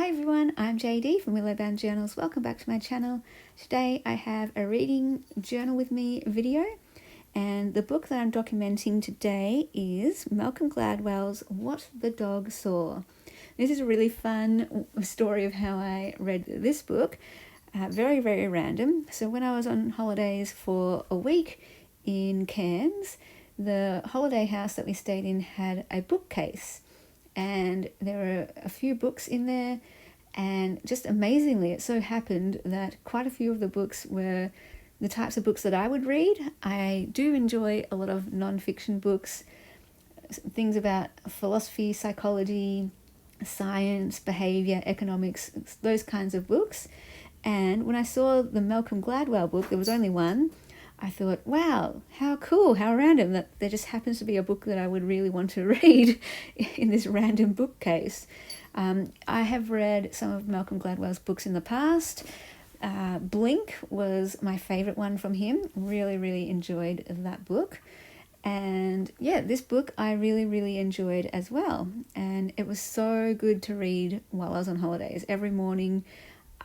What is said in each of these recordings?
everyone, I'm JD from Willow Bound Journals. Welcome back to my channel. Today I have a reading journal with me video, and the book that I'm documenting today is Malcolm Gladwell's What the Dog Saw. This is a really fun story of how I read this book. Very, very random. So when I was on holidays for a week in Cairns, the holiday house that we stayed in had a bookcase. And there were a few books in there, and just amazingly it so happened that quite a few of the books were the types of books that I would read. I do enjoy a lot of non-fiction books, things about philosophy, psychology, science, behaviour, economics, those kinds of books. And when I saw the Malcolm Gladwell book, there was only one, I thought, wow, how cool, how random that there just happens to be a book that I would really want to read in this random bookcase. I have read some of Malcolm Gladwell's books in the past. Blink was my favourite one from him. Really, really enjoyed that book. And yeah, this book I really, really enjoyed as well. And it was so good to read while I was on holidays. Every morning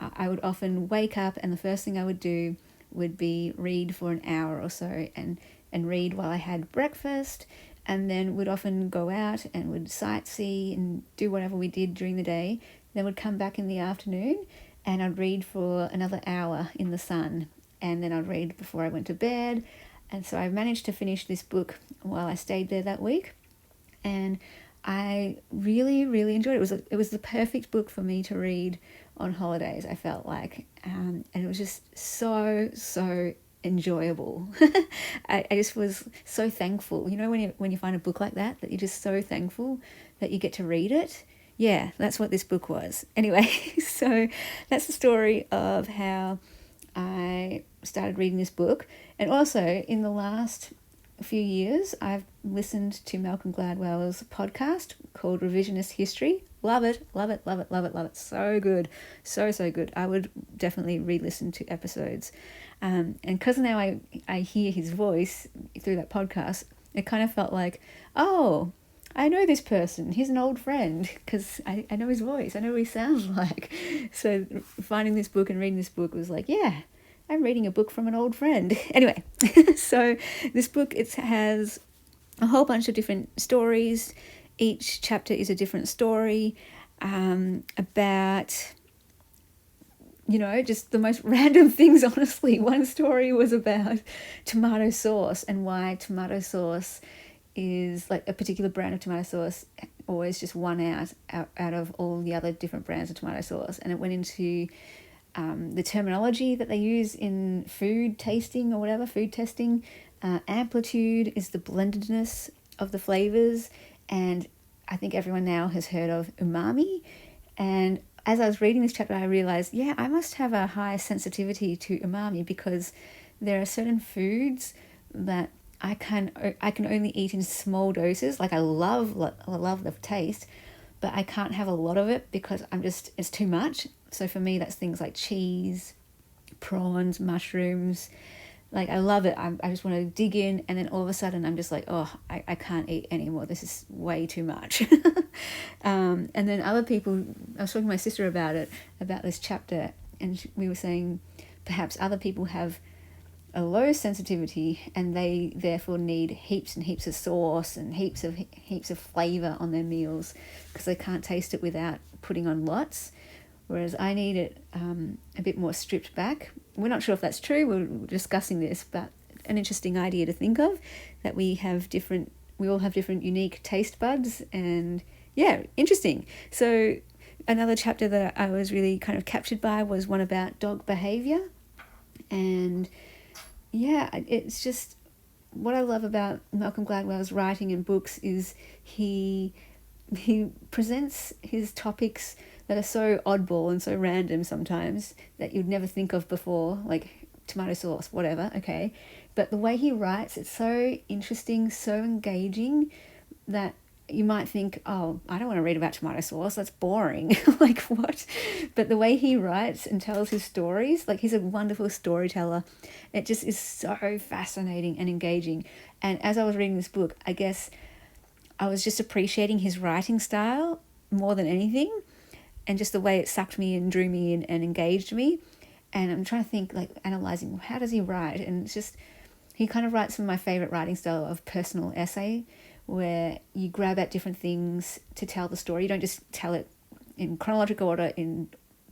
I would often wake up and the first thing I would do would be read for an hour or so and read while I had breakfast, and then would often go out and would sightsee and do whatever we did during the day. Then would come back in the afternoon and I'd read for another hour in the sun, and then I'd read before I went to bed. And so I managed to finish this book while I stayed there that week, and I really, really enjoyed it. It was the perfect book for me to read on holidays, I felt like, and it was just so enjoyable. I just was so thankful. You know, when you find a book like that you're just so thankful that you get to read it. Yeah, that's what this book was. Anyway, so that's the story of how I started reading this book. And also, in the last few years, I've listened to Malcolm Gladwell's podcast called Revisionist History. Love it. So good. So good. I would definitely re-listen to episodes. And because now I hear his voice through that podcast, it kind of felt like, oh, I know this person. He's an old friend, because I know his voice. I know what he sounds like. So finding this book and reading this book was like, yeah, I'm reading a book from an old friend. Anyway, so this book, it has a whole bunch of different stories. Each chapter is a different story about, you know, just the most random things, honestly. One story was about tomato sauce and why tomato sauce is, like, a particular brand of tomato sauce always just won out of all the other different brands of tomato sauce. And it went into the terminology that they use in food tasting or whatever, food testing. Amplitude is the blendedness of the flavors, and I think everyone now has heard of umami. And as I was reading this chapter, I realized, yeah, I must have a high sensitivity to umami, because there are certain foods that I can only eat in small doses. Like I love the taste, but I can't have a lot of it because it's too much. So for me, that's things like cheese, prawns, mushrooms. Like, I love it. I just want to dig in, and then all of a sudden I'm just like, oh, I can't eat anymore. This is way too much. And then other people, I was talking to my sister about this chapter, and we were saying perhaps other people have a low sensitivity and they therefore need heaps and heaps of sauce and heaps of flavour on their meals because they can't taste it without putting on lots. Whereas I need it a bit more stripped back. We're not sure if that's true. We're discussing this, but an interesting idea to think of, that we all have different unique taste buds, and yeah, interesting. So another chapter that I was really kind of captured by was one about dog behaviour. And yeah, it's just what I love about Malcolm Gladwell's writing and books is he presents his topics that are so oddball and so random sometimes that you'd never think of before, like tomato sauce, whatever, okay. But the way he writes, it's so interesting, so engaging, that you might think, oh, I don't want to read about tomato sauce, that's boring. Like, what? But the way he writes and tells his stories, like, he's a wonderful storyteller. It just is so fascinating and engaging. And as I was reading this book, I guess I was just appreciating his writing style more than anything. and just the way it sucked me and drew me in and engaged me. And I'm trying to think, like, analysing, how does he write? And it's just, he kind of writes from my favourite writing style of personal essay, where you grab at different things to tell the story. You don't just tell it in chronological order, in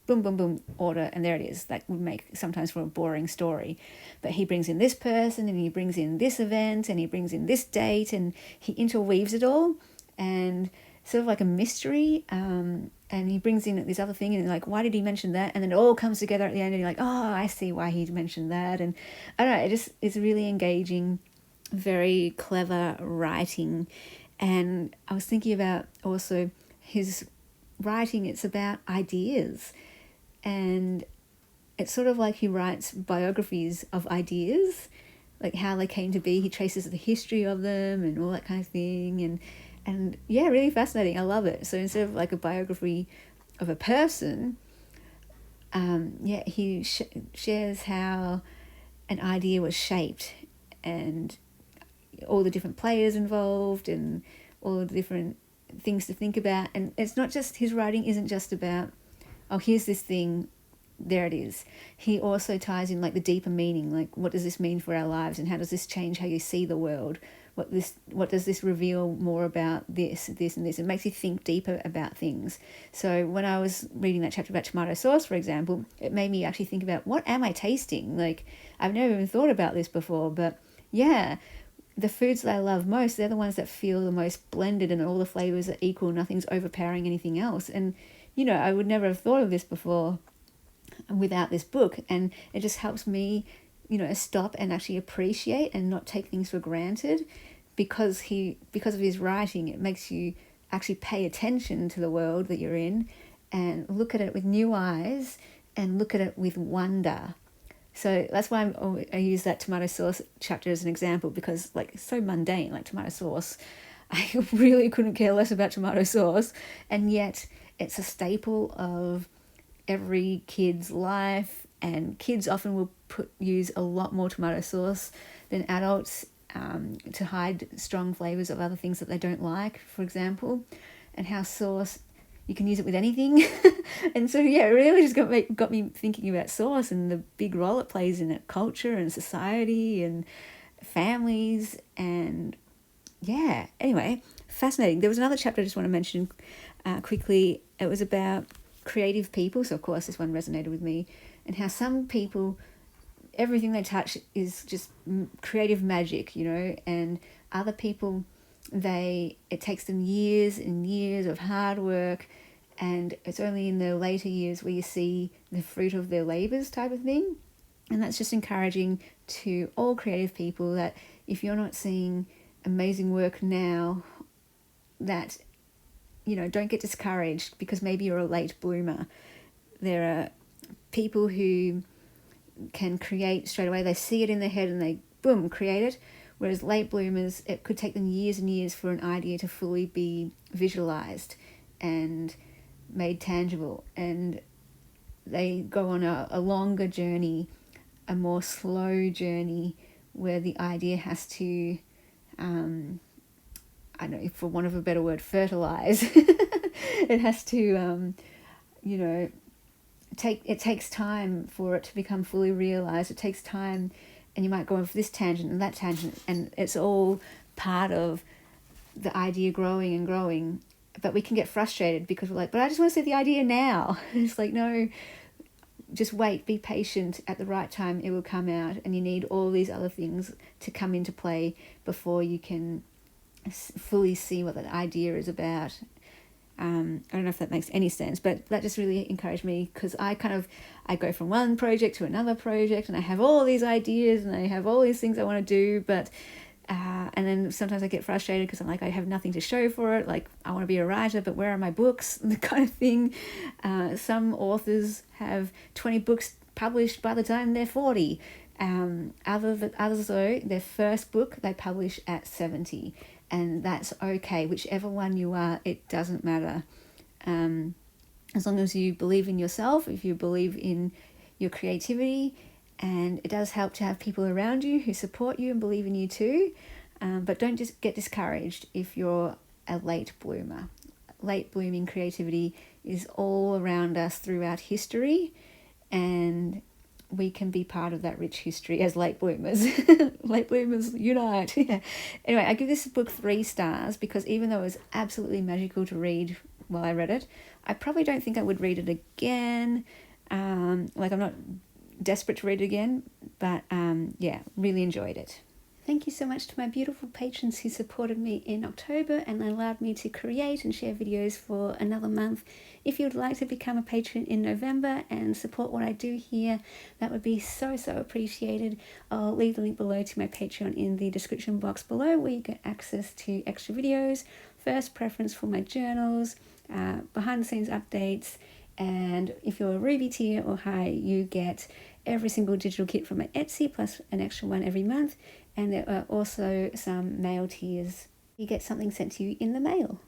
boom, boom, boom order, and there it is. That would make sometimes for a boring story. But he brings in this person, and he brings in this event, and he brings in this date, and he interweaves it all, and sort of like a mystery. And he brings in this other thing, and like, why did he mention that? And then it all comes together at the end, and you're like, oh, I see why he mentioned that. And I don't know, it's really engaging, very clever writing. And I was thinking about also his writing, it's about ideas. And it's sort of like he writes biographies of ideas, like how they came to be. He traces the history of them and all that kind of thing. And yeah, really fascinating. I love it. So instead of like a biography of a person, he shares how an idea was shaped, and all the different players involved, and all the different things to think about. And it's not just, his writing isn't just about, oh, here's this thing, there it is. He also ties in like the deeper meaning, like what does this mean for our lives, and how does this change how you see the world? What does this reveal more about this, and this? It makes you think deeper about things. So when I was reading that chapter about tomato sauce, for example, it made me actually think about, what am I tasting? Like, I've never even thought about this before, but yeah, the foods that I love most, they're the ones that feel the most blended, and all the flavors are equal. Nothing's overpowering anything else. And, you know, I would never have thought of this before without this book. And it just helps me, you know, stop and actually appreciate and not take things for granted, because of his writing. It makes you actually pay attention to the world that you're in, and look at it with new eyes, and look at it with wonder. So that's why I use that tomato sauce chapter as an example, because like, it's so mundane, like tomato sauce. I really couldn't care less about tomato sauce, and yet it's a staple of every kid's life, and kids often will use a lot more tomato sauce than adults, to hide strong flavors of other things that they don't like, for example. And how sauce, you can use it with anything. And so yeah, it really just got me thinking about sauce and the big role it plays in it, culture and society and families. And yeah, anyway, fascinating. There was another chapter I just want to mention quickly. It was about creative people. So of course this one resonated with me, and how some people, everything they touch is just creative magic, you know, and other people, it takes them years and years of hard work, and it's only in the later years where you see the fruit of their labors, type of thing. And that's just encouraging to all creative people, that if you're not seeing amazing work now, that, you know, don't get discouraged, because maybe you're a late bloomer. There are people who can create straight away. They see it in their head and they, boom, create it. Whereas late bloomers, it could take them years and years for an idea to fully be visualized and made tangible. And they go on a longer journey, a more slow journey, where the idea has to, I don't know, for want of a better word, fertilize. It has to, you know, it takes time for it to become fully realized. It takes time, and you might go off this tangent and that tangent, and it's all part of the idea growing and growing. But we can get frustrated because we're like, but I just want to see the idea now. It's like, no, just wait, be patient. At the right time it will come out, and you need all these other things to come into play before you can fully see what that idea is about. I don't know if that makes any sense, but that just really encouraged me, because I go from one project to another project, and I have all these ideas and I have all these things I want to do, but and then sometimes I get frustrated because I'm like, I have nothing to show for it. Like, I want to be a writer, but where are my books? The kind of thing. Some authors have 20 books published by the time they're 40. Others though, their first book they publish at 70. And that's okay. Whichever one you are, it doesn't matter. As long as you believe in yourself, if you believe in your creativity, and it does help to have people around you who support you and believe in you too. But don't just get discouraged if you're a late bloomer. Late blooming creativity is all around us throughout history, and we can be part of that rich history as late bloomers. Late bloomers unite. Yeah. Anyway, I give this book 3 stars because even though it was absolutely magical to read while I read it, I probably don't think I would read it again. Like, I'm not desperate to read it again, but yeah, really enjoyed it. Thank you so much to my beautiful patrons who supported me in October and allowed me to create and share videos for another month. If you would like to become a patron in November and support what I do here, that would be so appreciated. I'll leave the link below to my Patreon in the description box below, where you get access to extra videos, first preference for my journals, behind the scenes updates, and if you're a Ruby tier or high, you get every single digital kit from my Etsy plus an extra one every month. And there are also some mail tiers. You get something sent to you in the mail.